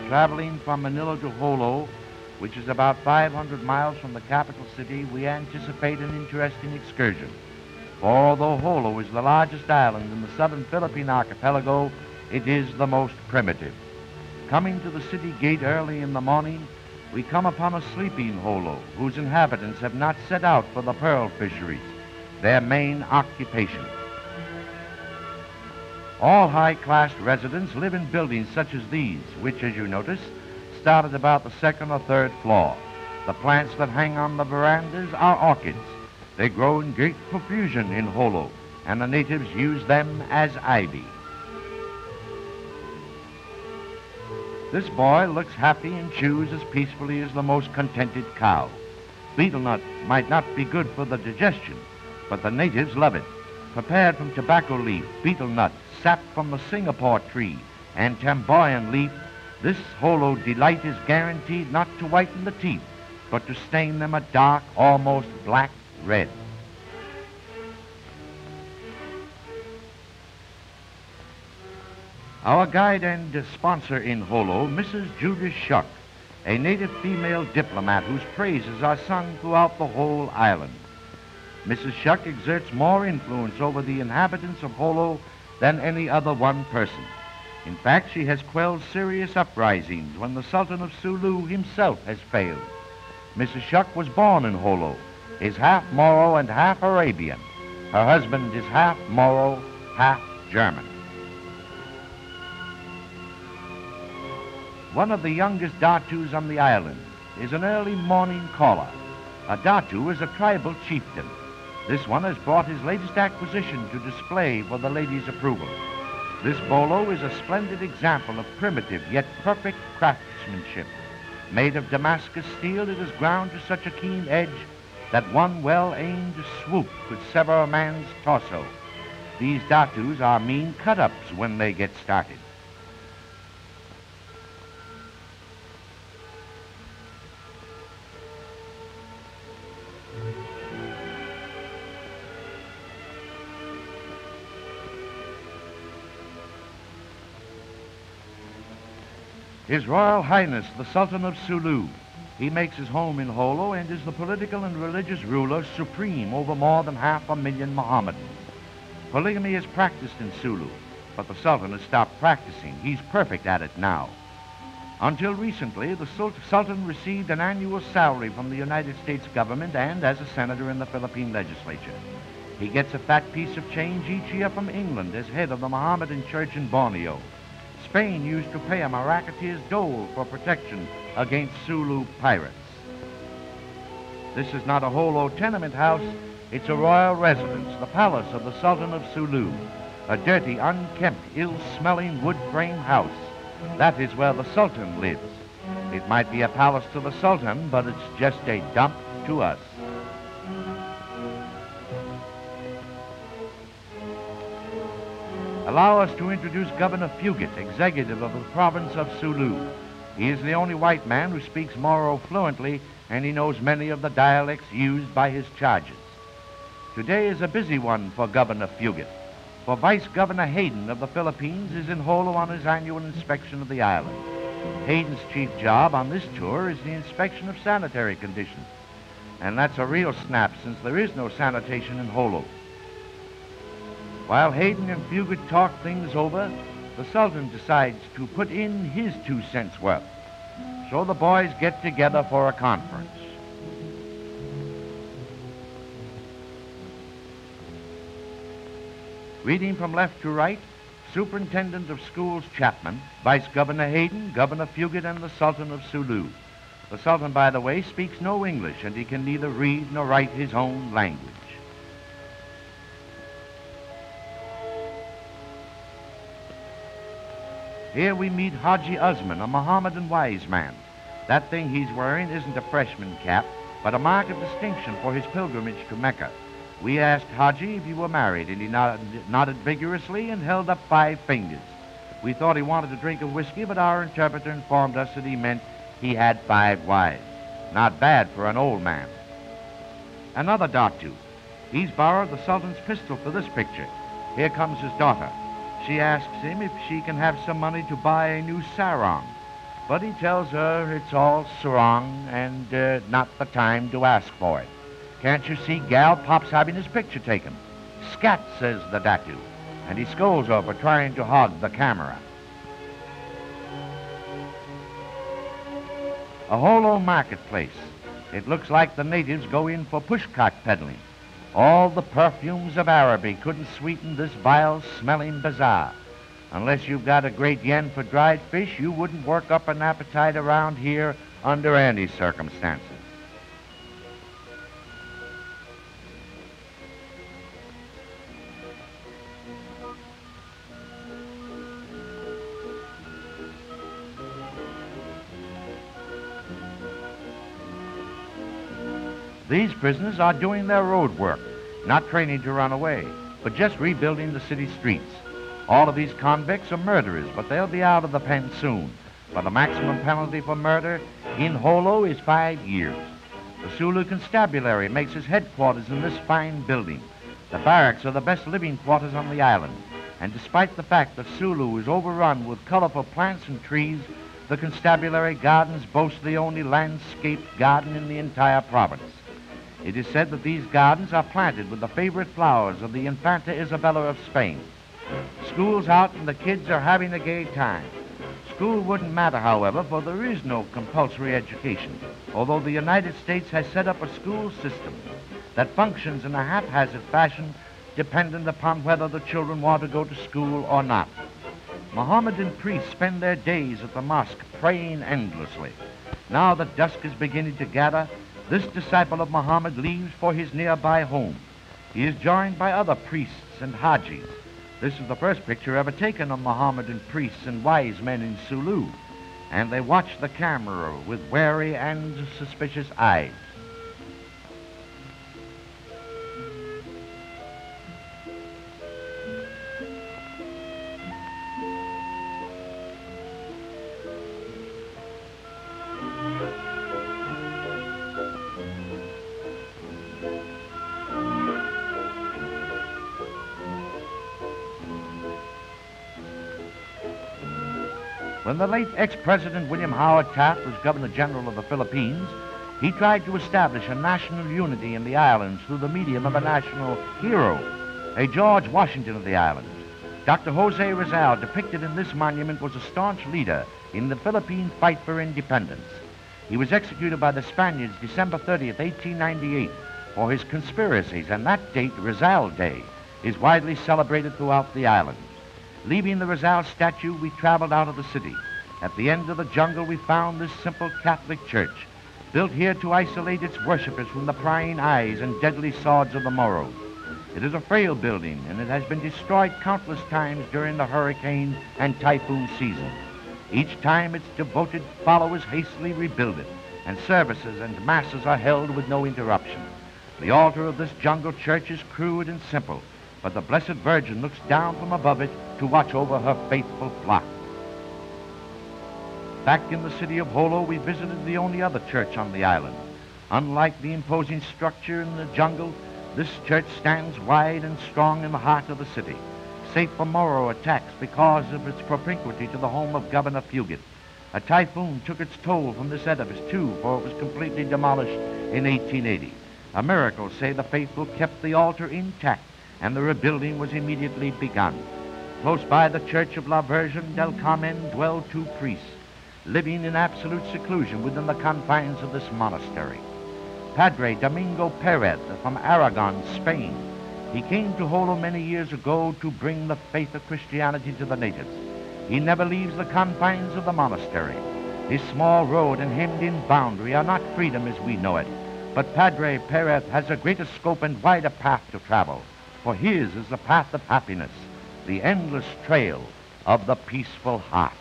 traveling from Manila to Jolo, which is about 500 miles from the capital city, we anticipate an interesting excursion. For although Jolo is the largest island in the southern Philippine archipelago, it is the most primitive. Coming to the city gate early in the morning, we come upon a sleeping Jolo whose inhabitants have not set out for the pearl fisheries, their main occupation. All high-class residents live in buildings such as these, which, as you notice, start at about the second or third floor. The plants that hang on the verandas are orchids. They grow in great profusion in Jolo, and the natives use them as ivy. This boy looks happy and chews as peacefully as the most contented cow. Betel nut might not be good for the digestion, but the natives love it. Prepared from tobacco leaf, betel nut, sap from the Singapore tree, and tamboyan leaf, this Jolo delight is guaranteed not to whiten the teeth, but to stain them a dark, almost black red. Our guide and sponsor in Jolo, Mrs. Judith Shuck, a native female diplomat whose praises are sung throughout the whole island. Mrs. Shuck exerts more influence over the inhabitants of Jolo than any other one person. In fact, she has quelled serious uprisings when the Sultan of Sulu himself has failed. Mrs. Shuck was born in Jolo, is half Moro and half Arabian. Her husband is half Moro, half German. One of the youngest Datus on the island is an early morning caller. A Datu is a tribal chieftain. This one has brought his latest acquisition to display for the ladies' approval. This bolo is a splendid example of primitive yet perfect craftsmanship. Made of Damascus steel, it is ground to such a keen edge that one well-aimed swoop could sever a man's torso. These Datus are mean cut-ups when they get started. His Royal Highness, the Sultan of Sulu. He makes his home in Jolo and is the political and religious ruler supreme over more than 500,000 Mohammedans. Polygamy is practiced in Sulu, but the Sultan has stopped practicing. He's perfect at it now. Until recently, the Sultan received an annual salary from the United States government and as a senator in the Philippine legislature. He gets a fat piece of change each year from England as head of the Mohammedan church in Borneo. Spain used to pay him a racketeer's dole for protection against Sulu pirates. This is not a Jolo tenement house, it's a royal residence, the palace of the Sultan of Sulu, a dirty, unkempt, ill-smelling wood frame house. That is where the Sultan lives. It might be a palace to the Sultan, but it's just a dump to us. Allow us to introduce Governor Fugitt, executive of the province of Sulu. He is the only white man who speaks Moro fluently, and he knows many of the dialects used by his charges. Today is a busy one for Governor Fugitt, for Vice Governor Hayden of the Philippines is in Jolo on his annual inspection of the island. Hayden's chief job on this tour is the inspection of sanitary conditions, and that's a real snap since there is no sanitation in Jolo. While Hayden and Fugitt talk things over, the Sultan decides to put in his 2 cents worth. So the boys get together for a conference. Reading from left to right, Superintendent of Schools Chapman, Vice Governor Hayden, Governor Fugitt, and the Sultan of Sulu. The Sultan, by the way, speaks no English, and he can neither read nor write his own language. Here we meet Haji Osman, a Mohammedan wise man. That thing he's wearing isn't a freshman cap, but a mark of distinction for his pilgrimage to Mecca. We asked Haji if he were married, and he nodded vigorously and held up 5 fingers. We thought he wanted a drink of whiskey, but our interpreter informed us that he meant he had 5 wives. Not bad for an old man. Another Datu. He's borrowed the Sultan's pistol for this picture. Here comes his daughter. She asks him if she can have some money to buy a new sarong. But he tells her it's all sarong and not the time to ask for it. Can't you see Gal Pop's having his picture taken? Scat, says the Datu, and he scolds her for trying to hog the camera. A Jolo marketplace. It looks like the natives go in for pushcart peddling. All the perfumes of Araby couldn't sweeten this vile-smelling bazaar. Unless you've got a great yen for dried fish, you wouldn't work up an appetite around here under any circumstances. These prisoners are doing their road work, not training to run away, but just rebuilding the city streets. All of these convicts are murderers, but they'll be out of the pen soon. For the maximum penalty for murder in Jolo is 5 years. The Sulu Constabulary makes its headquarters in this fine building. The barracks are the best living quarters on the island. And despite the fact that Sulu is overrun with colorful plants and trees, the Constabulary Gardens boast the only landscaped garden in the entire province. It is said that these gardens are planted with the favorite flowers of the Infanta Isabella of Spain. School's out and the kids are having a gay time. School wouldn't matter, however, for there is no compulsory education, although the United States has set up a school system that functions in a haphazard fashion dependent upon whether the children want to go to school or not. Mohammedan priests spend their days at the mosque praying endlessly. Now that dusk is beginning to gather, this disciple of Muhammad leaves for his nearby home. He is joined by other priests and Hajis. This is the first picture ever taken of Mohammedan priests and wise men in Sulu, and they watch the camera with wary and suspicious eyes. When the late ex-president William Howard Taft was Governor General of the Philippines, he tried to establish a national unity in the islands through the medium of a national hero, a George Washington of the islands. Dr. Jose Rizal, depicted in this monument, was a staunch leader in the Philippine fight for independence. He was executed by the Spaniards December 30th, 1898, for his conspiracies, and that date, Rizal Day, is widely celebrated throughout the island. Leaving the Rizal statue, we traveled out of the city. At the end of the jungle, we found this simple Catholic church, built here to isolate its worshippers from the prying eyes and deadly swords of the Moros. It is a frail building, and it has been destroyed countless times during the hurricane and typhoon season. Each time its devoted followers hastily rebuild it, and services and masses are held with no interruption. The altar of this jungle church is crude and simple, but the Blessed Virgin looks down from above it to watch over her faithful flock. Back in the city of Jolo, we visited the only other church on the island. Unlike the imposing structure in the jungle, this church stands wide and strong in the heart of the city, safe from Moro attacks because of its propinquity to the home of Governor Fugitt. A typhoon took its toll from this edifice, too, for it was completely demolished in 1880. A miracle, say the faithful, kept the altar intact, and the rebuilding was immediately begun. Close by the Church of La Virgen del Carmen dwell 2 priests, living in absolute seclusion within the confines of this monastery. Padre Domingo Perez from Aragon, Spain. He came to Jolo many years ago to bring the faith of Christianity to the natives. He never leaves the confines of the monastery. His small road and hemmed-in boundary are not freedom as we know it, but Padre Perez has a greater scope and wider path to travel, for his is the path of happiness, the endless trail of the peaceful heart.